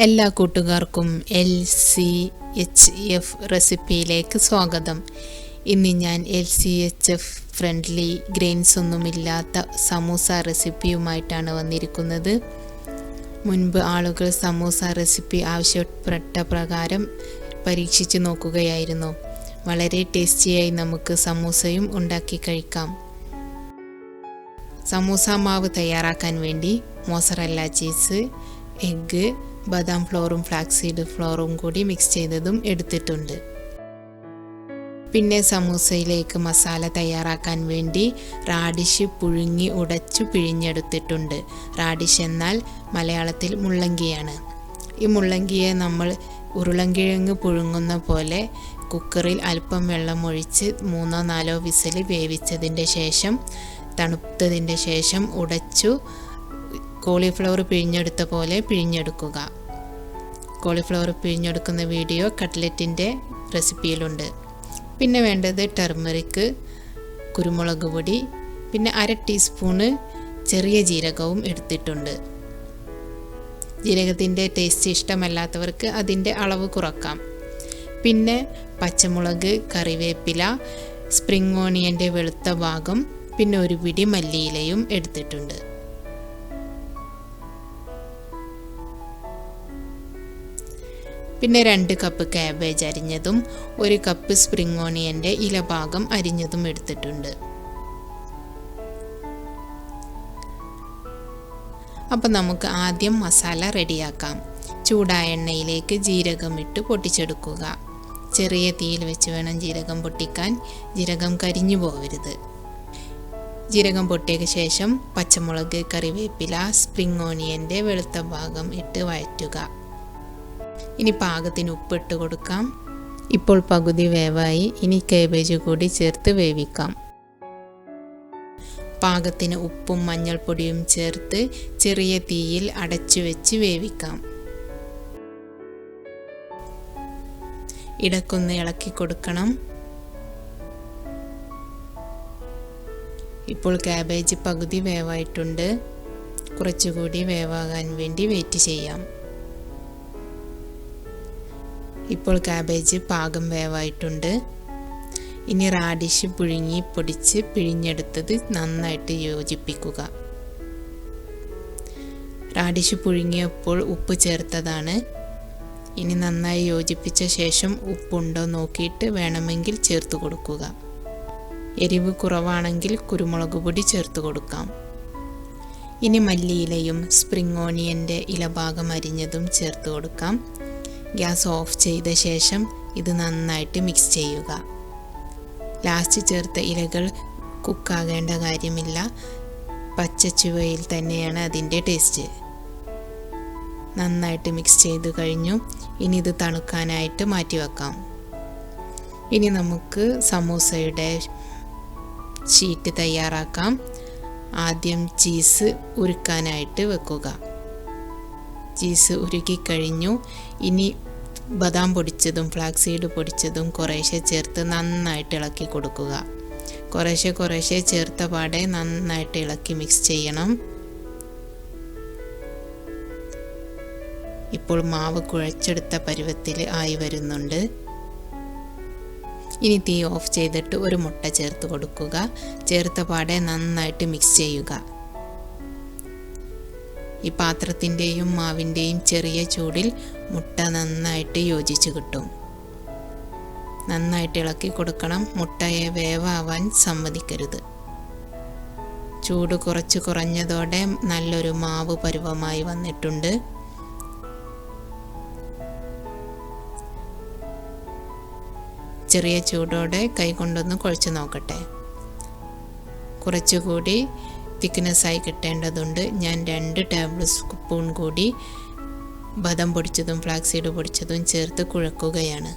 എല്ലാ കൂട്ടുകാർക്കും LCHF റെസിപ്പിയിലേക്ക് സ്വാഗതം. ഇന്ന് ഞാൻ LCHF ഫ്രണ്ട്ലി ഗ്രെയിൻസ് ഒന്നുമില്ലാത്ത സമൂസ റെസിപ്പിയുമായിട്ടാണ് വന്നിരിക്കുന്നത്. മുൻപ് ആളുകൾ സമൂസ റെസിപ്പി ആവശ്യപ്പെട്ട പ്രകാരം പരീക്ഷിച്ച് നോക്കുകയായിരുന്നു. വളരെ ടേസ്റ്റിയായി നമുക്ക് സമൂസയും ഉണ്ടാക്കി കഴിക്കാം. സമൂസ മാവ് തയ്യാറാക്കാൻ വേണ്ടി മോസറല്ല ചീസ്, എഗ്ഗ്, ബദാം ഫ്ലോറും ഫ്ലാക്സീഡ് ഫ്ലോറും കൂടി മിക്സ് ചെയ്തതും എടുത്തിട്ടുണ്ട്. പിന്നെ സമൂസയിലേക്ക് മസാല തയ്യാറാക്കാൻ വേണ്ടി റാഡിഷ് പുഴുങ്ങി ഉടച്ചു പിഴിഞ്ഞെടുത്തിട്ടുണ്ട്. റാഡിഷ് എന്നാൽ മലയാളത്തിൽ മുള്ളങ്കിയാണ്. ഈ മുള്ളങ്കിയെ നമ്മൾ ഉരുളൻകിഴങ്ങ് പുഴുങ്ങുന്ന പോലെ കുക്കറിൽ അല്പം വെള്ളം ഒഴിച്ച് 3-4 വിസിൽ വേവിച്ചതിൻ്റെ ശേഷം തണുത്തതിൻ്റെ ശേഷം ഉടച്ചു കോളിഫ്ലവർ പിഴിഞ്ഞെടുത്ത പോലെ പിഴിഞ്ഞെടുക്കുക. Cauliflower പിഴിഞ്ഞെടുക്കുന്ന video കട്ട്ലറ്റിൻ്റെ റെസിപ്പിയിലുണ്ട്. പിന്നെ വേണ്ടത് ടർമറിക്ക്, കുരുമുളക് പൊടി, പിന്നെ 1/2 ടീസ്പൂണ് ചെറിയ ജീരകവും എടുത്തിട്ടുണ്ട്. ജീരകത്തിൻ്റെ ടേസ്റ്റ് ഇഷ്ടമല്ലാത്തവർക്ക് അതിൻ്റെ അളവ് കുറക്കാം. പിന്നെ പച്ചമുളക്, കറിവേപ്പില, സ്പ്രിംഗ് ഓണിയൻ്റെ വെളുത്ത ഭാഗം, പിന്നെ ഒരു പിടി മല്ലിയിലയും എടുത്തിട്ടുണ്ട്. പിന്നെ 2 കപ്പ് കാബേജ് അരിഞ്ഞതും 1 കപ്പ് സ്പ്രിംഗ് ഓണിയൻ്റെ ഇലഭാഗം അരിഞ്ഞതും എടുത്തിട്ടുണ്ട്. അപ്പം നമുക്ക് ആദ്യം മസാല റെഡിയാക്കാം. ചൂടായ എണ്ണയിലേക്ക് ജീരകം ഇട്ട് പൊട്ടിച്ചെടുക്കുക. ചെറിയ തീയിൽ വെച്ച് വേണം ജീരകം പൊട്ടിക്കാൻ. ജീരകം കരിഞ്ഞു പോകരുത്. ജീരകം പൊട്ടിയ ശേഷം പച്ചമുളക്, കറിവേപ്പില, സ്പ്രിംഗ് ഓണിയൻ്റെ വെളുത്ത ഭാഗം ഇട്ട് വഴറ്റുക. ഇനി പാകത്തിന് ഉപ്പിട്ട് കൊടുക്കാം. ഇപ്പോൾ പകുതി വേവായി. ഇനി കാബേജ് കൂടി ചേർത്ത് വേവിക്കാം. പാകത്തിന് ഉപ്പും മഞ്ഞൾപ്പൊടിയും ചേർത്ത് ചെറിയ തീയിൽ അടച്ചു വെച്ച് വേവിക്കാം. ഇടക്കൊന്ന് ഇളക്കി കൊടുക്കണം. ഇപ്പോൾ കാബേജ് പകുതി വേവായിട്ടുണ്ട്. കുറച്ചുകൂടി വേവാകാൻ വേണ്ടി വെയിറ്റ് ചെയ്യാം. ഇപ്പോൾ കാബേജ് പാകം വേവായിട്ടുണ്ട്. ഇനി റാഡിഷ് പുഴുങ്ങി പൊടിച്ച് പിഴിഞ്ഞെടുത്തത് നന്നായിട്ട് യോജിപ്പിക്കുക. റാഡിഷ് പുഴുങ്ങിയപ്പോൾ ഉപ്പ് ചേർത്തതാണ്. ഇനി നന്നായി യോജിപ്പിച്ച ശേഷം ഉപ്പുണ്ടോ നോക്കിയിട്ട് വേണമെങ്കിൽ ചേർത്ത് കൊടുക്കുക. എരിവ് കുറവാണെങ്കിൽ കുരുമുളക് പൊടി ചേർത്ത് കൊടുക്കാം. ഇനി മല്ലിയിലയും സ്പ്രിംഗ് ഓണിയൻ്റെ ഇലഭാഗം അരിഞ്ഞതും ചേർത്ത് കൊടുക്കാം. ഗ്യാസ് ഓഫ് ചെയ്ത ശേഷം ഇത് നന്നായിട്ട് മിക്സ് ചെയ്യുക. ലാസ്റ്റ് ചേർത്ത ഇലകൾ കുക്കാകേണ്ട കാര്യമില്ല. പച്ചച്ചുവയിൽ തന്നെയാണ് അതിൻ്റെ ടേസ്റ്റ്. നന്നായിട്ട് മിക്സ് ചെയ്ത് കഴിഞ്ഞു. ഇനി ഇത് തണുക്കാനായിട്ട് മാറ്റി വെക്കാം. ഇനി നമുക്ക് സമൂസയുടെ ഷീറ്റ് തയ്യാറാക്കാം. ആദ്യം ചീസ് ഉരുക്കാനായിട്ട് വെക്കുക. ചീസ് ഉരുക്കിക്കഴിഞ്ഞു. ഇനി ബദാം പൊടിച്ചതും ഫ്ലാക്സീഡ് പൊടിച്ചതും കുറേശ്ശെ ചേർത്ത് നന്നായിട്ട് ഇളക്കി കൊടുക്കുക. കുറേശ്ശെ ചേർത്ത പാടെ നന്നായിട്ട് ഇളക്കി മിക്സ് ചെയ്യണം. ഇപ്പോൾ മാവ് കുഴച്ചെടുത്ത പരുവത്തിൽ ആയി വരുന്നുണ്ട്. ഇനി തീ ഓഫ് ചെയ്തിട്ട് ഒരു മുട്ട ചേർത്ത് കൊടുക്കുക. ചേർത്ത പാടെ നന്നായിട്ട് മിക്സ് ചെയ്യുക. ഈ പാത്രത്തിൻ്റെയും മാവിൻ്റെയും ചെറിയ ചൂടിൽ മുട്ട നന്നായിട്ട് യോജിച്ച് കിട്ടും. നന്നായിട്ട് ഇളക്കി കൊടുക്കണം. മുട്ടയെ വേവാവാൻ സമ്മതിക്കരുത്. ചൂട് കുറച്ച് കുറഞ്ഞതോടെ നല്ലൊരു മാവ് പരുവമായി വന്നിട്ടുണ്ട്. ചെറിയ ചൂടോടെ കൈകൊണ്ടൊന്ന് കുഴച്ച് നോക്കട്ടെ. കുറച്ചുകൂടി തിക്നെസ്സായി കിട്ടേണ്ടതുണ്ട്. ഞാൻ 2 ടേബിൾ സ്പൂൺ കൂടി ബദാം പൊടിച്ചതും ഫ്ലാക്സീഡ് പൊടിച്ചതും ചേർത്ത് കുഴക്കുകയാണ്.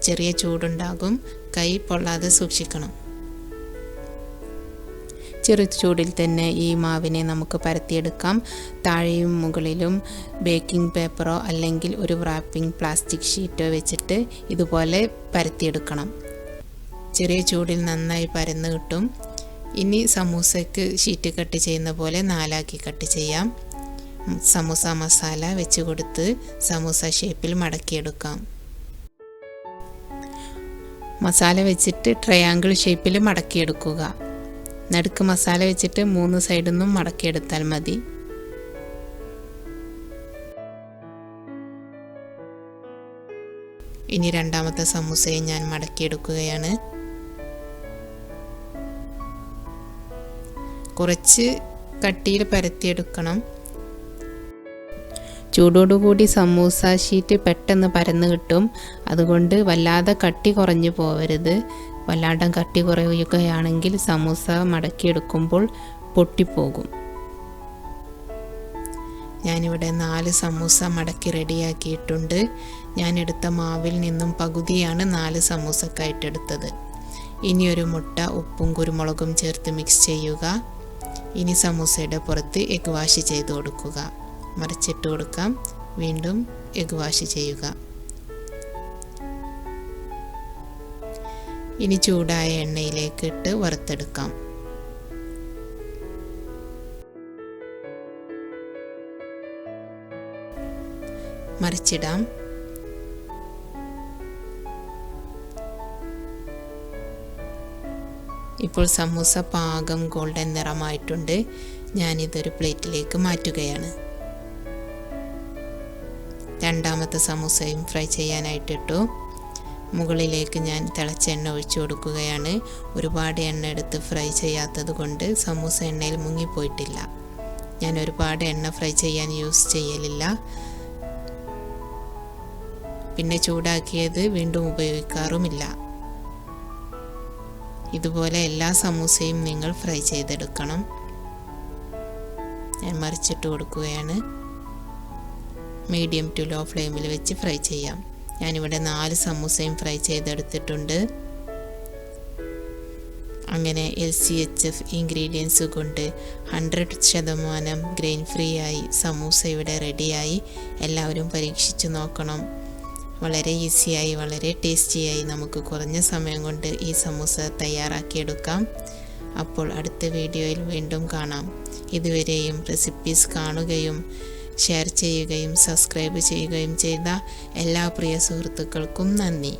ചെറിയ ചൂടുണ്ടാകും. കൈ പൊള്ളാതെ സൂക്ഷിക്കണം. ചെറു ചൂടിൽ തന്നെ ഈ മാവിനെ നമുക്ക് പരത്തിയെടുക്കാം. താഴെയും മുകളിലും ബേക്കിംഗ് പേപ്പറോ അല്ലെങ്കിൽ ഒരു റാപ്പിംഗ് പ്ലാസ്റ്റിക് ഷീറ്റോ വെച്ചിട്ട് ഇതുപോലെ പരത്തിയെടുക്കണം. ചെറിയ ചൂടിൽ നന്നായി പരന്ന് കിട്ടും. ഇനി സമൂസയ്ക്ക് ഷീറ്റ് കട്ട് ചെയ്യുന്ന പോലെ 4 ആക്കി കട്ട് ചെയ്യാം. സമൂസ മസാല വെച്ച് കൊടുത്ത് സമൂസ ഷേപ്പിൽ മടക്കിയെടുക്കാം. മസാല വെച്ചിട്ട് ട്രയാങ്കിൾ ഷേപ്പിൽ മടക്കിയെടുക്കുക. നടുക്ക് മസാല വെച്ചിട്ട് 3 സൈഡിൽ നിന്നും മടക്കിയെടുത്താൽ മതി. ഇനി രണ്ടാമത്തെ സമൂസയും ഞാൻ മടക്കിയെടുക്കുകയാണ്. കുറച്ച് കട്ടിയിൽ പരത്തിയെടുക്കണം. ചൂടോടുകൂടി സമൂസ ഷീറ്റ് പെട്ടെന്ന് പരന്ന് കിട്ടും. അതുകൊണ്ട് വല്ലാതെ കട്ടി കുറഞ്ഞു പോവരുത്. വല്ലാണ്ട് കട്ടി കുറയുകയാണെങ്കിൽ സമൂസ മടക്കിയെടുക്കുമ്പോൾ പൊട്ടിപ്പോകും. ഞാനിവിടെ 4 സമൂസ മടക്കി റെഡിയാക്കിയിട്ടുണ്ട്. ഞാൻ എടുത്ത മാവിൽ നിന്നും പകുതിയാണ് 4 സമൂസക്കായിട്ടെടുത്തത്. ഇനി ഒരു മുട്ട ഉപ്പും കുരുമുളകും ചേർത്ത് മിക്സ് ചെയ്യുക. ഇനി സമൂസയുടെ പുറത്ത് എഗ് വാഷ് ചെയ്ത് കൊടുക്കുക. മറിച്ചിട്ട് കൊടുക്കാം. വീണ്ടും എഗ് വാഷ് ചെയ്യുക. ഇനി ചൂടായ എണ്ണയിലേക്ക് ഇട്ട് വറുത്തെടുക്കാം. മറിച്ചിടാം. ഇപ്പോൾ സമൂസ പാകം ഗോൾഡൻ നിറമായിട്ടുണ്ട്. ഞാനിതൊരു പ്ലേറ്റിലേക്ക് മാറ്റുകയാണ്. രണ്ടാമത്തെ സമൂസയും ഫ്രൈ ചെയ്യാനായിട്ടിട്ടു. മുകളിലേക്ക് ഞാൻ തിളച്ച എണ്ണ ഒഴിച്ചു കൊടുക്കുകയാണ്. ഒരുപാട് എണ്ണ എടുത്ത് ഫ്രൈ ചെയ്യാത്തത് കൊണ്ട് സമൂസ എണ്ണയിൽ മുങ്ങിപ്പോയിട്ടില്ല. ഞാൻ ഒരുപാട് എണ്ണ ഫ്രൈ ചെയ്യാൻ യൂസ് ചെയ്യലില്ല. പിന്നെ ചൂടാക്കിയത് വീണ്ടും ഉപയോഗിക്കാറുമില്ല. ഇതുപോലെ എല്ലാ സമൂസയും നിങ്ങൾ ഫ്രൈ ചെയ്തെടുക്കണം. ഞാൻ മറിച്ചിട്ട് കൊടുക്കുകയാണ്. മീഡിയം ടു ലോ ഫ്ലെയിമിൽ വെച്ച് ഫ്രൈ ചെയ്യാം. ഞാനിവിടെ 4 സമൂസയും ഫ്രൈ ചെയ്തെടുത്തിട്ടുണ്ട്. അങ്ങനെ LCHF ഇൻഗ്രീഡിയൻസ് കൊണ്ട് 100% ഗ്രെയിൻ ഫ്രീ ആയി സമൂസ ഇവിടെ റെഡിയായി. എല്ലാവരും പരീക്ഷിച്ച് നോക്കണം. വളരെ ഈസിയായി വളരെ ടേസ്റ്റിയായി നമുക്ക് കുറഞ്ഞ സമയം കൊണ്ട് ഈ സമൂസ തയ്യാറാക്കിയെടുക്കാം. അപ്പോൾ അടുത്ത വീഡിയോയിൽ വീണ്ടും കാണാം. ഇതുവരെയും റെസിപ്പീസ് കാണുകയും ഷെയർ ചെയ്യുകയും സബ്സ്ക്രൈബ് ചെയ്യുകയും ചെയ്ത എല്ലാ പ്രിയ സുഹൃത്തുക്കൾക്കും നന്ദി.